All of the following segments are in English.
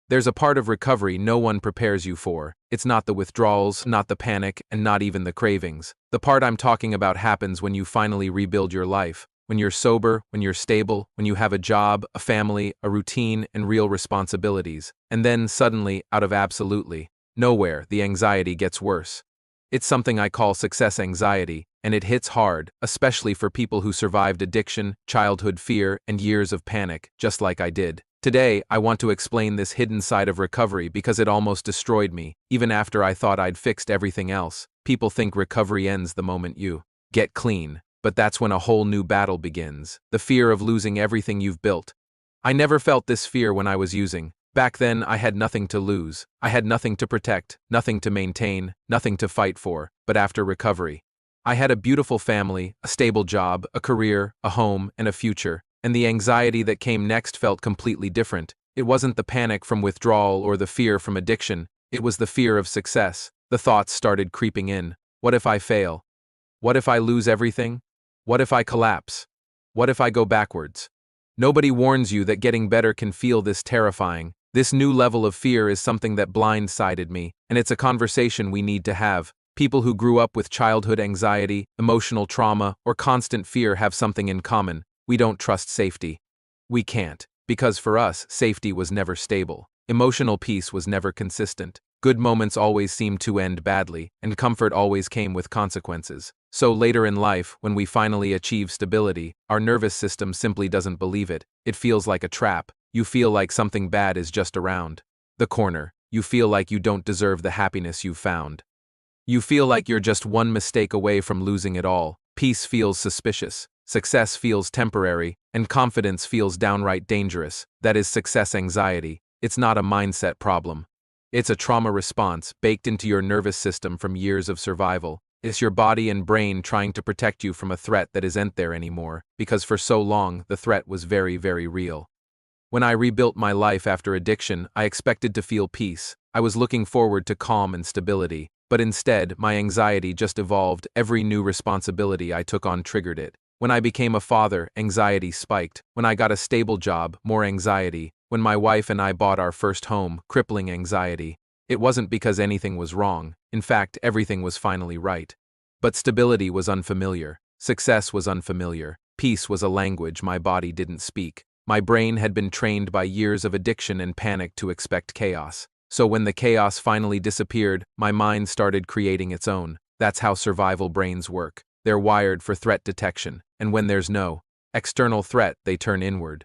There's a part of recovery no one prepares you for. It's not the withdrawals, not the panic, and not even the cravings. The part I'm talking about happens when you finally rebuild your life, when you're sober, when you're stable, when you have a job, a family, a routine, and real responsibilities. And then, suddenly, out of absolutely nowhere, the anxiety gets worse. It's something I call success anxiety, and it hits hard, especially for people who survived addiction, childhood fear, and years of panic, just like I did. Today, I want to explain this hidden side of recovery because it almost destroyed me, even after I thought I'd fixed everything else. People think recovery ends the moment you get clean, but that's when a whole new battle begins. The fear of losing everything you've built. I never felt this fear when I was using. Back then, I had nothing to lose. I had nothing to protect, nothing to maintain, nothing to fight for. But after recovery, I had a beautiful family, a stable job, a career, a home, and a future. And the anxiety that came next felt completely different. It wasn't the panic from withdrawal or the fear from addiction. It was the fear of success. The thoughts started creeping in. What if I fail? What if I lose everything? What if I collapse? What if I go backwards? Nobody warns you that getting better can feel this terrifying. This new level of fear is something that blindsided me, and it's a conversation we need to have. People who grew up with childhood anxiety, emotional trauma, or constant fear have something in common. We don't trust safety. We can't, because for us, safety was never stable. Emotional peace was never consistent. Good moments always seemed to end badly, and comfort always came with consequences. So later in life, when we finally achieve stability, our nervous system simply doesn't believe it. It feels like a trap. You feel like something bad is just around the corner. You feel like you don't deserve the happiness you've found. You feel like you're just one mistake away from losing it all. Peace feels suspicious. Success feels temporary, and confidence feels downright dangerous. That is success anxiety. It's not a mindset problem. It's a trauma response baked into your nervous system from years of survival. It's your body and brain trying to protect you from a threat that isn't there anymore, because for so long, the threat was very, very real. When I rebuilt my life after addiction, I expected to feel peace. I was looking forward to calm and stability. But instead, my anxiety just evolved. Every new responsibility I took on triggered it. When I became a father, anxiety spiked. When I got a stable job, more anxiety. When my wife and I bought our first home, crippling anxiety. It wasn't because anything was wrong. In fact, everything was finally right. But stability was unfamiliar. Success was unfamiliar. Peace was a language my body didn't speak. My brain had been trained by years of addiction and panic to expect chaos. So when the chaos finally disappeared, my mind started creating its own. That's how survival brains work. They're wired for threat detection, and when there's no external threat, they turn inward.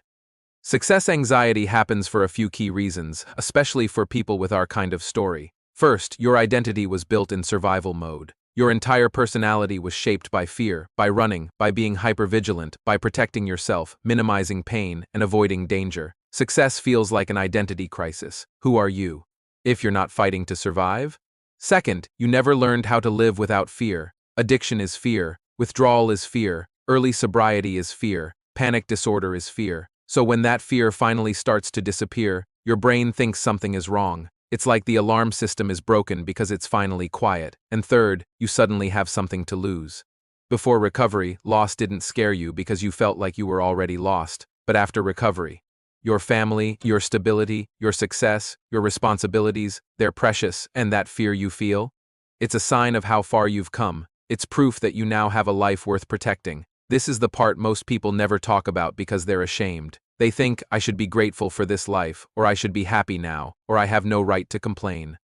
Success anxiety happens for a few key reasons, especially for people with our kind of story. First, your identity was built in survival mode. Your entire personality was shaped by fear, by running, by being hypervigilant, by protecting yourself, minimizing pain, and avoiding danger. Success feels like an identity crisis. Who are you, if you're not fighting to survive? Second, you never learned how to live without fear. Addiction is fear, withdrawal is fear, early sobriety is fear, panic disorder is fear. So when that fear finally starts to disappear, your brain thinks something is wrong. It's like the alarm system is broken because it's finally quiet. And third, you suddenly have something to lose. Before recovery, loss didn't scare you because you felt like you were already lost. But after recovery, your family, your stability, your success, your responsibilities, they're precious, and that fear you feel? It's a sign of how far you've come. It's proof that you now have a life worth protecting. This is the part most people never talk about because they're ashamed. They think, I should be grateful for this life, or I should be happy now, or I have no right to complain.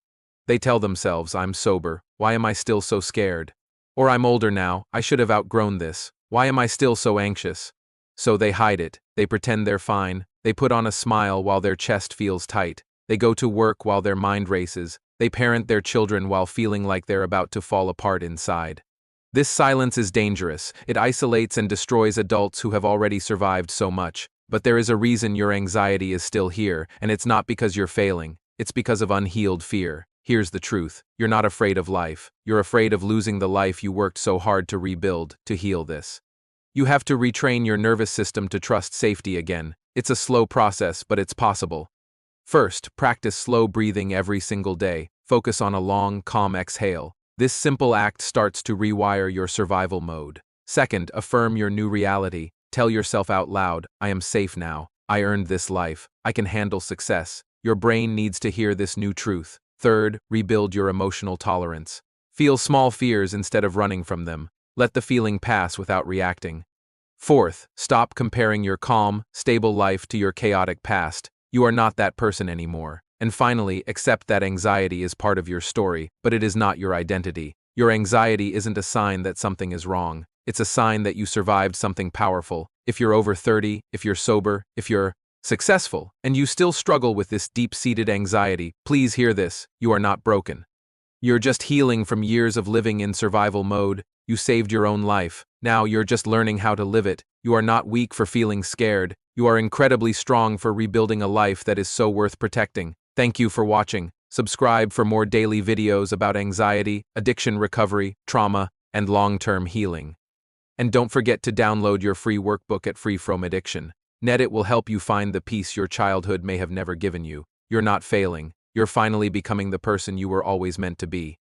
They tell themselves, I'm sober, why am I still so scared? Or I'm older now, I should have outgrown this, why am I still so anxious? So they hide it, they pretend they're fine, they put on a smile while their chest feels tight, they go to work while their mind races, they parent their children while feeling like they're about to fall apart inside. This silence is dangerous. It isolates and destroys adults who have already survived so much. But there is a reason your anxiety is still here, and it's not because you're failing. It's because of unhealed fear. Here's the truth. You're not afraid of life. You're afraid of losing the life you worked so hard to rebuild, to heal this. You have to retrain your nervous system to trust safety again. It's a slow process, but it's possible. First, practice slow breathing every single day. Focus on a long, calm exhale. This simple act starts to rewire your survival mode. Second, affirm your new reality. Tell yourself out loud, I am safe now. I earned this life. I can handle success. Your brain needs to hear this new truth. Third, rebuild your emotional tolerance. Feel small fears instead of running from them. Let the feeling pass without reacting. Fourth, stop comparing your calm, stable life to your chaotic past. You are not that person anymore. And finally, accept that anxiety is part of your story, but it is not your identity. Your anxiety isn't a sign that something is wrong. It's a sign that you survived something powerful. If you're over 30, if you're sober, if you're successful, and you still struggle with this deep-seated anxiety, please hear this: you are not broken. You're just healing from years of living in survival mode. You saved your own life. Now you're just learning how to live it. You are not weak for feeling scared. You are incredibly strong for rebuilding a life that is so worth protecting. Thank you for watching. Subscribe for more daily videos about anxiety, addiction recovery, trauma, and long-term healing. And don't forget to download your free workbook at Free From Addiction. It will help you find the peace your childhood may have never given you. You're not failing. You're finally becoming the person you were always meant to be.